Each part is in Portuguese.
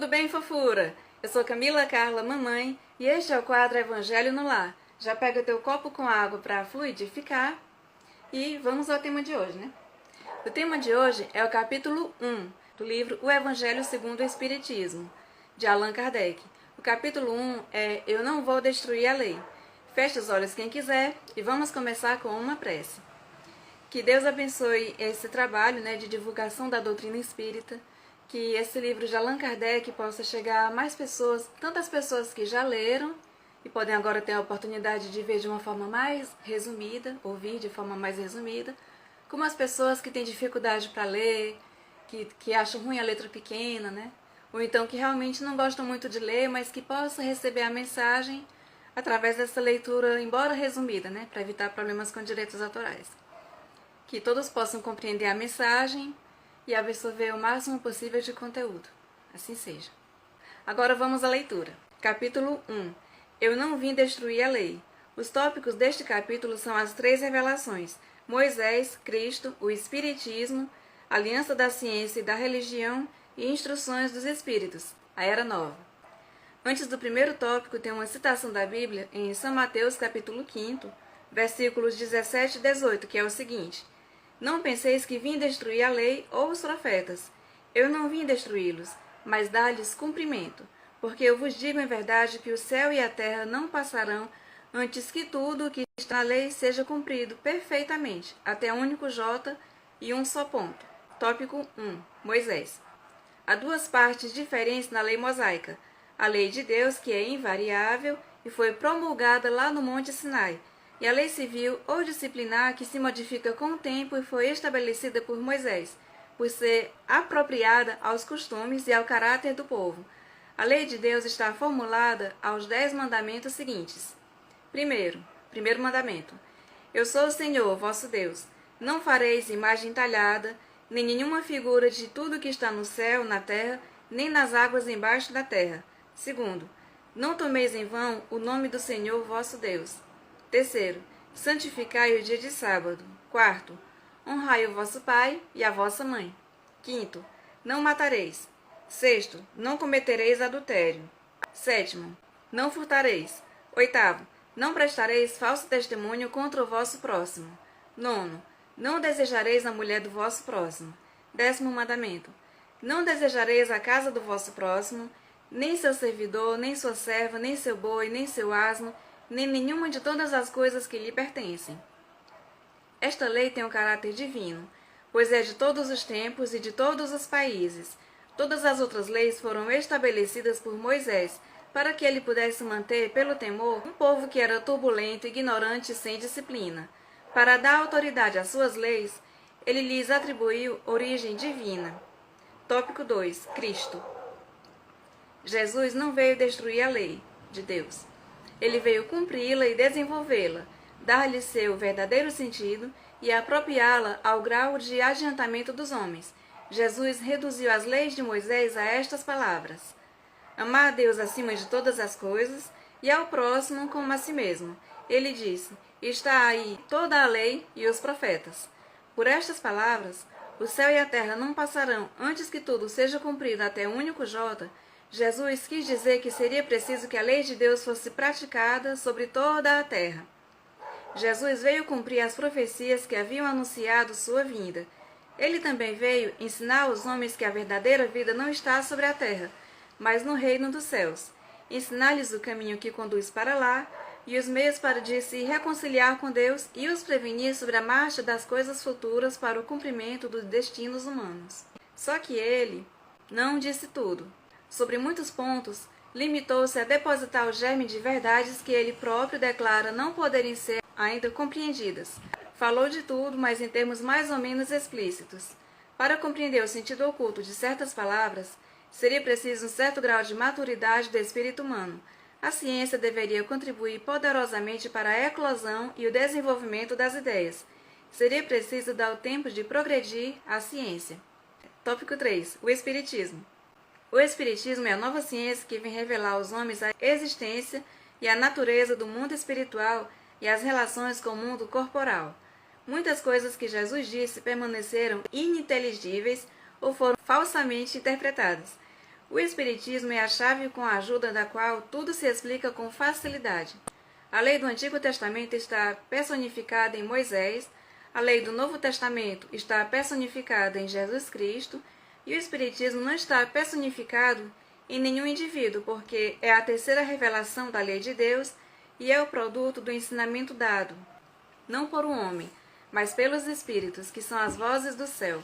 Tudo bem, fofura? Eu sou Camila Carla, mamãe, e este é o quadro Evangelho no Lar. Já pega teu copo com água para fluidificar e vamos ao tema de hoje, né? O tema de hoje é o capítulo 1 do livro O Evangelho segundo o Espiritismo, de Allan Kardec. O capítulo 1 é Eu não vou destruir a lei. Feche os olhos quem quiser e vamos começar com uma prece. Que Deus abençoe esse trabalho, de divulgação da doutrina espírita, que esse livro de Allan Kardec possa chegar a mais pessoas, tantas pessoas que já leram e podem agora ter a oportunidade de ver de uma forma mais resumida, ouvir de forma mais resumida, como as pessoas que têm dificuldade para ler, que acham ruim a letra pequena, ou então que realmente não gostam muito de ler, mas que possam receber a mensagem através dessa leitura, embora resumida, para evitar problemas com direitos autorais. Que todos possam compreender a mensagem e absorver o máximo possível de conteúdo. Assim seja. Agora vamos à leitura. Capítulo 1. Eu não vim destruir a lei. Os tópicos deste capítulo são as 3 revelações: Moisés, Cristo, o Espiritismo, Aliança da Ciência e da Religião e Instruções dos Espíritos, a Era Nova. Antes do primeiro tópico tem uma citação da Bíblia em São Mateus, capítulo 5, versículos 17 e 18, que é o seguinte: Não penseis que vim destruir a lei ou os profetas. Eu não vim destruí-los, mas dar-lhes cumprimento. Porque eu vos digo em verdade que o céu e a terra não passarão antes que tudo o que está na lei seja cumprido perfeitamente, até um único J e um só ponto. Tópico 1. Moisés. Há 2 partes diferentes na lei mosaica. A lei de Deus, que é invariável e foi promulgada lá no Monte Sinai, e a lei civil ou disciplinar que se modifica com o tempo e foi estabelecida por Moisés, por ser apropriada aos costumes e ao caráter do povo. A lei de Deus está formulada aos 10 mandamentos seguintes. Primeiro mandamento. Eu sou o Senhor, vosso Deus. Não fareis imagem talhada, nem nenhuma figura de tudo que está no céu, na terra, nem nas águas embaixo da terra. Segundo, não tomeis em vão o nome do Senhor, vosso Deus. Terceiro, santificai o dia de sábado. Quarto, honrai o vosso pai e a vossa mãe. Quinto, não matareis. Sexto, não cometereis adultério. Sétimo, não furtareis. Oitavo, não prestareis falso testemunho contra o vosso próximo. Nono, não desejareis a mulher do vosso próximo. 10º mandamento, não desejareis a casa do vosso próximo, nem seu servidor, nem sua serva, nem seu boi, nem seu asno, nem nenhuma de todas as coisas que lhe pertencem. Esta lei tem um caráter divino, pois é de todos os tempos e de todos os países. Todas as outras leis foram estabelecidas por Moisés, para que ele pudesse manter, pelo temor, um povo que era turbulento, ignorante e sem disciplina. Para dar autoridade às suas leis, ele lhes atribuiu origem divina. Tópico 2. Cristo. Jesus não veio destruir a lei de Deus. Ele veio cumpri-la e desenvolvê-la, dar-lhe seu verdadeiro sentido e apropriá-la ao grau de adiantamento dos homens. Jesus reduziu as leis de Moisés a estas palavras: amar a Deus acima de todas as coisas e ao próximo como a si mesmo. Ele disse: está aí toda a lei e os profetas. Por estas palavras, o céu e a terra não passarão antes que tudo seja cumprido até o único J. Jesus quis dizer que seria preciso que a lei de Deus fosse praticada sobre toda a terra. Jesus veio cumprir as profecias que haviam anunciado sua vinda. Ele também veio ensinar aos homens que a verdadeira vida não está sobre a terra, mas no reino dos céus. Ensinar-lhes o caminho que conduz para lá e os meios para de se reconciliar com Deus e os prevenir sobre a marcha das coisas futuras para o cumprimento dos destinos humanos. Só que ele não disse tudo. Sobre muitos pontos, limitou-se a depositar o germe de verdades que ele próprio declara não poderem ser ainda compreendidas. Falou de tudo, mas em termos mais ou menos explícitos. Para compreender o sentido oculto de certas palavras, seria preciso um certo grau de maturidade do espírito humano. A ciência deveria contribuir poderosamente para a eclosão e o desenvolvimento das ideias. Seria preciso dar o tempo de progredir à ciência. Tópico 3. O Espiritismo. O Espiritismo é a nova ciência que vem revelar aos homens a existência e a natureza do mundo espiritual e as relações com o mundo corporal. Muitas coisas que Jesus disse permaneceram ininteligíveis ou foram falsamente interpretadas. O Espiritismo é a chave com a ajuda da qual tudo se explica com facilidade. A lei do Antigo Testamento está personificada em Moisés, a lei do Novo Testamento está personificada em Jesus Cristo, e o Espiritismo não está personificado em nenhum indivíduo, porque é a terceira revelação da lei de Deus e é o produto do ensinamento dado, não por um homem, mas pelos Espíritos, que são as vozes do céu,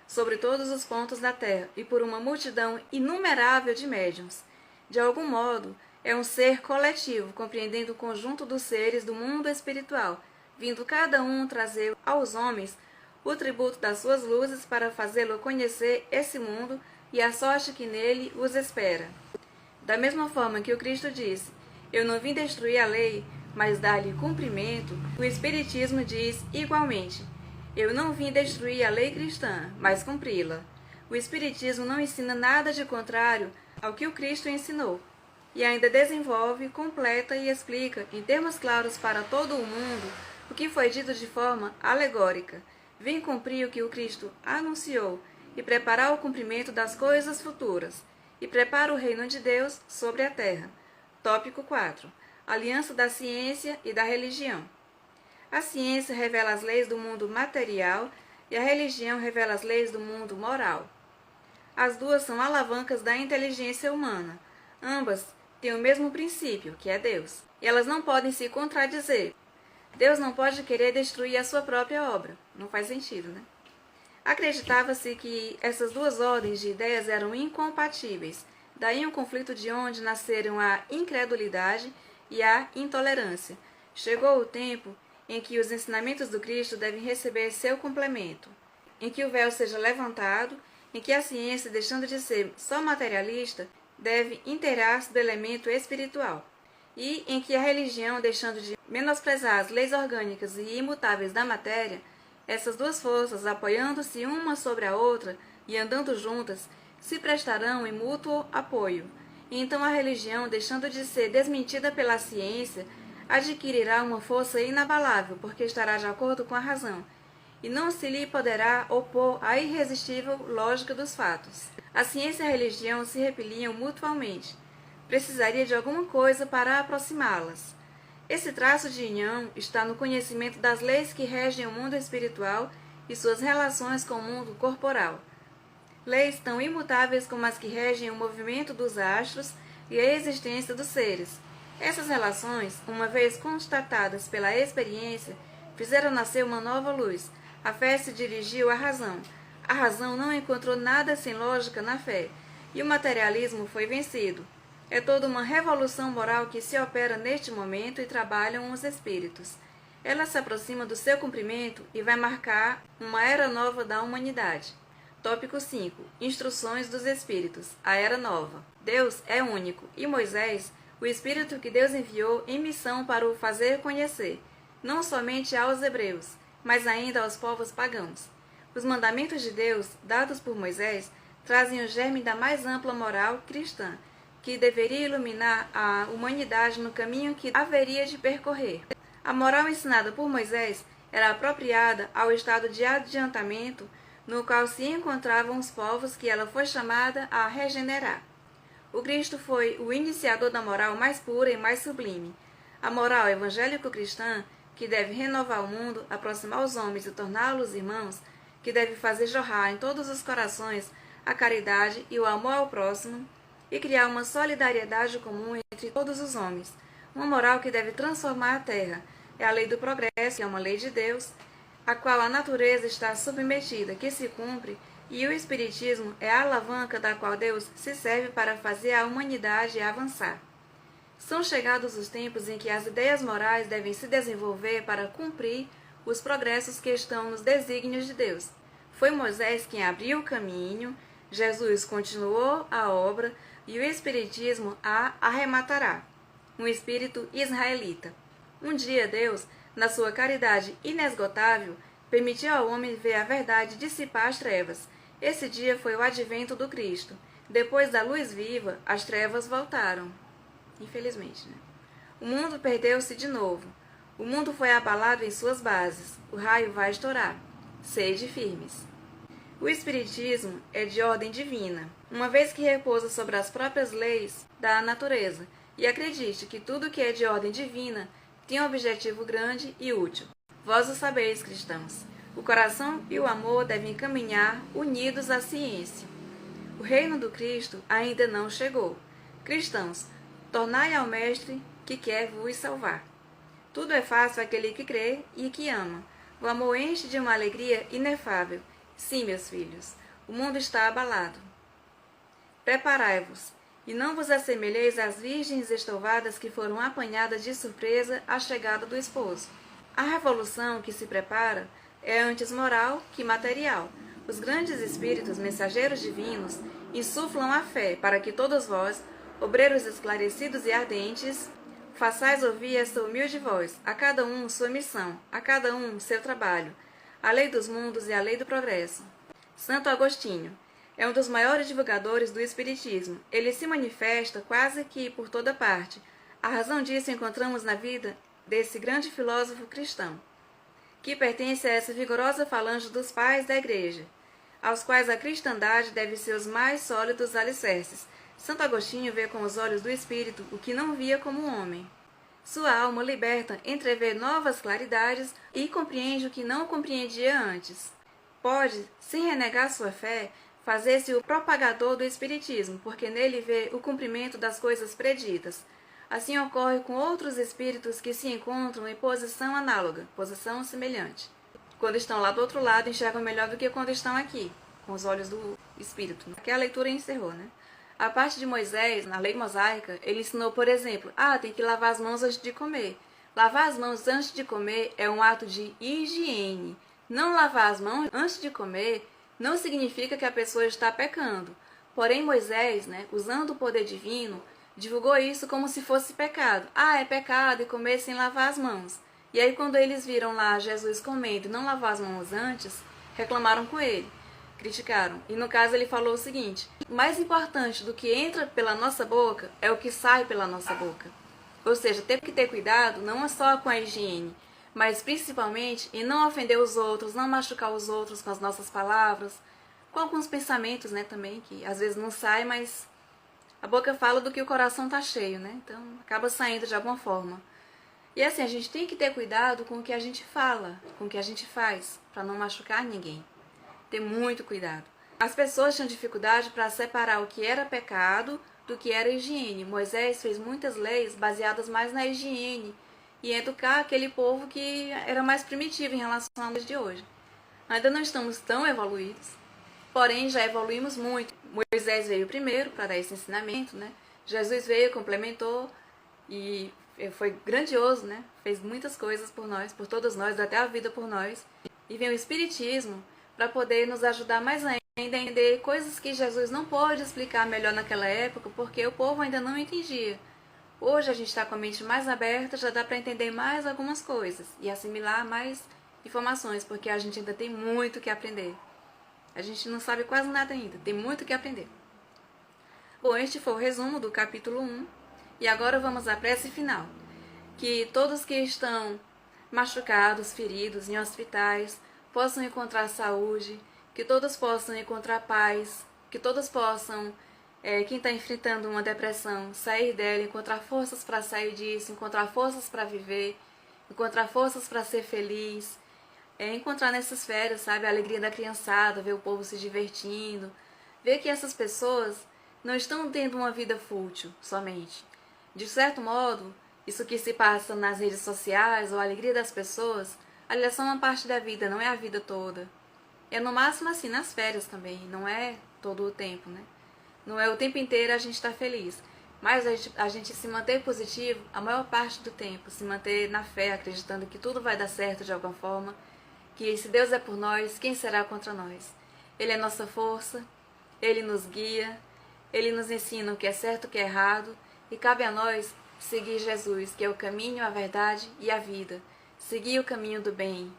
sobre todos os pontos da terra, e por uma multidão inumerável de médiuns. De algum modo, é um ser coletivo, compreendendo o conjunto dos seres do mundo espiritual, vindo cada um trazer aos homens o tributo das suas luzes para fazê-lo conhecer esse mundo e a sorte que nele os espera. Da mesma forma que o Cristo disse, eu não vim destruir a lei, mas dar-lhe cumprimento, o Espiritismo diz igualmente, eu não vim destruir a lei cristã, mas cumpri-la. O Espiritismo não ensina nada de contrário ao que o Cristo ensinou, e ainda desenvolve, completa e explica, em termos claros para todo o mundo, o que foi dito de forma alegórica. Vim cumprir o que o Cristo anunciou e preparar o cumprimento das coisas futuras, e prepara o reino de Deus sobre a terra. Tópico 4. Aliança da ciência e da religião. A ciência revela as leis do mundo material e a religião revela as leis do mundo moral. As duas são alavancas da inteligência humana. Ambas têm o mesmo princípio, que é Deus. E elas não podem se contradizer. Deus não pode querer destruir a sua própria obra. Não faz sentido, né? Acreditava-se que essas duas ordens de ideias eram incompatíveis. Daí um conflito de onde nasceram a incredulidade e a intolerância. Chegou o tempo em que os ensinamentos do Cristo devem receber seu complemento, em que o véu seja levantado, em que a ciência, deixando de ser só materialista, deve inteirar-se do elemento espiritual, e em que a religião, deixando de menosprezar as leis orgânicas e imutáveis da matéria, essas duas forças, apoiando-se uma sobre a outra e andando juntas, se prestarão em mútuo apoio. E então a religião, deixando de ser desmentida pela ciência, adquirirá uma força inabalável, porque estará de acordo com a razão, e não se lhe poderá opor à irresistível lógica dos fatos. A ciência e a religião se repeliam mutuamente. Precisaria de alguma coisa para aproximá-las. Esse traço de união está no conhecimento das leis que regem o mundo espiritual e suas relações com o mundo corporal. Leis tão imutáveis como as que regem o movimento dos astros e a existência dos seres. Essas relações, uma vez constatadas pela experiência, fizeram nascer uma nova luz. A fé se dirigiu à razão. A razão não encontrou nada sem lógica na fé, e o materialismo foi vencido. É toda uma revolução moral que se opera neste momento e trabalham os espíritos. Ela se aproxima do seu cumprimento e vai marcar uma era nova da humanidade. Tópico 5. Instruções dos Espíritos. A Era Nova. Deus é único, e Moisés, o Espírito que Deus enviou em missão para o fazer conhecer, não somente aos hebreus, mas ainda aos povos pagãos. Os mandamentos de Deus, dados por Moisés, trazem o germe da mais ampla moral cristã, que deveria iluminar a humanidade no caminho que haveria de percorrer. A moral ensinada por Moisés era apropriada ao estado de adiantamento no qual se encontravam os povos que ela foi chamada a regenerar. O Cristo foi o iniciador da moral mais pura e mais sublime. A moral evangélico-cristã, que deve renovar o mundo, aproximar os homens e torná-los irmãos, que deve fazer jorrar em todos os corações a caridade e o amor ao próximo, e criar uma solidariedade comum entre todos os homens. Uma moral que deve transformar a terra. É a lei do progresso, que é uma lei de Deus, a qual a natureza está submetida, que se cumpre, e o Espiritismo é a alavanca da qual Deus se serve para fazer a humanidade avançar. São chegados os tempos em que as ideias morais devem se desenvolver para cumprir os progressos que estão nos desígnios de Deus. Foi Moisés quem abriu o caminho, Jesus continuou a obra e o Espiritismo a arrematará. Um espírito israelita. Um dia Deus, na sua caridade inesgotável, permitiu ao homem ver a verdade dissipar as trevas. Esse dia foi o advento do Cristo. Depois da luz viva, as trevas voltaram. Infelizmente, né? O mundo perdeu-se de novo. O mundo foi abalado em suas bases. O raio vai estourar. Sede firmes. O Espiritismo é de ordem divina, uma vez que repousa sobre as próprias leis da natureza, e acredite que tudo que é de ordem divina tem um objetivo grande e útil. Vós o sabeis, cristãos. O coração e o amor devem caminhar unidos à ciência. O reino do Cristo ainda não chegou. Cristãos, tornai ao Mestre que quer vos salvar. Tudo é fácil àquele que crê e que ama. O amor enche de uma alegria inefável. Sim, meus filhos, o mundo está abalado. Preparai-vos, e não vos assemelheis às virgens estouvadas que foram apanhadas de surpresa à chegada do esposo. A revolução que se prepara é antes moral que material. Os grandes espíritos mensageiros divinos insuflam a fé para que todos vós, obreiros esclarecidos e ardentes, façais ouvir esta humilde voz, a cada um sua missão, a cada um seu trabalho, a lei dos mundos e a lei do progresso. Santo Agostinho é um dos maiores divulgadores do Espiritismo. Ele se manifesta quase que por toda parte. A razão disso encontramos na vida desse grande filósofo cristão, que pertence a essa vigorosa falange dos pais da Igreja, aos quais a cristandade deve seus mais sólidos alicerces. Santo Agostinho vê com os olhos do Espírito o que não via como homem. Sua alma liberta entrevê novas claridades e compreende o que não compreendia antes. Pode, sem renegar sua fé, fazer-se o propagador do Espiritismo, porque nele vê o cumprimento das coisas preditas. Assim ocorre com outros espíritos que se encontram em posição análoga, posição semelhante. Quando estão lá do outro lado, enxergam melhor do que quando estão aqui, com os olhos do Espírito. Aqui a leitura encerrou, né? A parte de Moisés, na lei mosaica, ele ensinou, por exemplo, tem que lavar as mãos antes de comer. Lavar as mãos antes de comer é um ato de higiene. Não lavar as mãos antes de comer não significa que a pessoa está pecando. Porém, Moisés, usando o poder divino, divulgou isso como se fosse pecado. É pecado e comer sem lavar as mãos. E aí, quando eles viram lá Jesus comendo e não lavar as mãos antes, reclamaram com ele. Criticaram. E no caso ele falou o seguinte: mais importante do que entra pela nossa boca é o que sai pela nossa boca. Ou seja, tem que ter cuidado não é só com a higiene, mas principalmente em não ofender os outros, não machucar os outros com as nossas palavras, com alguns pensamentos, também, que às vezes não sai, mas a boca fala do que o coração está cheio, então acaba saindo de alguma forma. E assim, a gente tem que ter cuidado com o que a gente fala, com o que a gente faz, para não machucar ninguém. Ter muito cuidado. As pessoas tinham dificuldade para separar o que era pecado do que era higiene. Moisés fez muitas leis baseadas mais na higiene e educar aquele povo que era mais primitivo em relação aos dias de hoje. Ainda não estamos tão evoluídos, porém já evoluímos muito. Moisés veio primeiro para dar esse ensinamento, Jesus veio, complementou e foi grandioso, Fez muitas coisas por nós, por todos nós, deu até a vida por nós. E vem o Espiritismo para poder nos ajudar mais ainda a entender coisas que Jesus não pôde explicar melhor naquela época, porque o povo ainda não entendia. Hoje a gente está com a mente mais aberta, já dá para entender mais algumas coisas e assimilar mais informações, porque a gente ainda tem muito que aprender. A gente não sabe quase nada ainda, tem muito que aprender. Bom, este foi o resumo do capítulo 1, e agora vamos à prece final. Que todos que estão machucados, feridos, em hospitais, possam encontrar saúde, que todos possam encontrar paz, que todos possam, quem está enfrentando uma depressão, sair dela, encontrar forças para sair disso, encontrar forças para viver, encontrar forças para ser feliz, encontrar nessas férias, a alegria da criançada, ver o povo se divertindo, ver que essas pessoas não estão tendo uma vida fútil somente. De certo modo, isso que se passa nas redes sociais, ou a alegria das pessoas, ali é só uma parte da vida, não é a vida toda. É no máximo assim, nas férias também, não é todo o tempo, Não é o tempo inteiro a gente está feliz. Mas a gente se manter positivo a maior parte do tempo, se manter na fé, acreditando que tudo vai dar certo de alguma forma, que se Deus é por nós, quem será contra nós? Ele é nossa força, Ele nos guia, Ele nos ensina o que é certo e o que é errado, e cabe a nós seguir Jesus, que é o caminho, a verdade e a vida. Seguir o caminho do bem,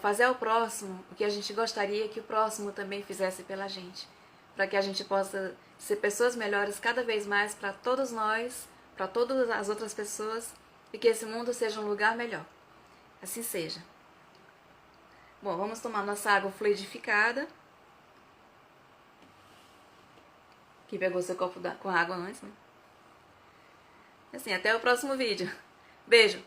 fazer ao próximo o que a gente gostaria que o próximo também fizesse pela gente, para que a gente possa ser pessoas melhores cada vez mais para todos nós, para todas as outras pessoas, e que esse mundo seja um lugar melhor. Assim seja. Bom, vamos tomar nossa água fluidificada. Que pegou seu copo com água antes, né? Assim, até o próximo vídeo. Beijo!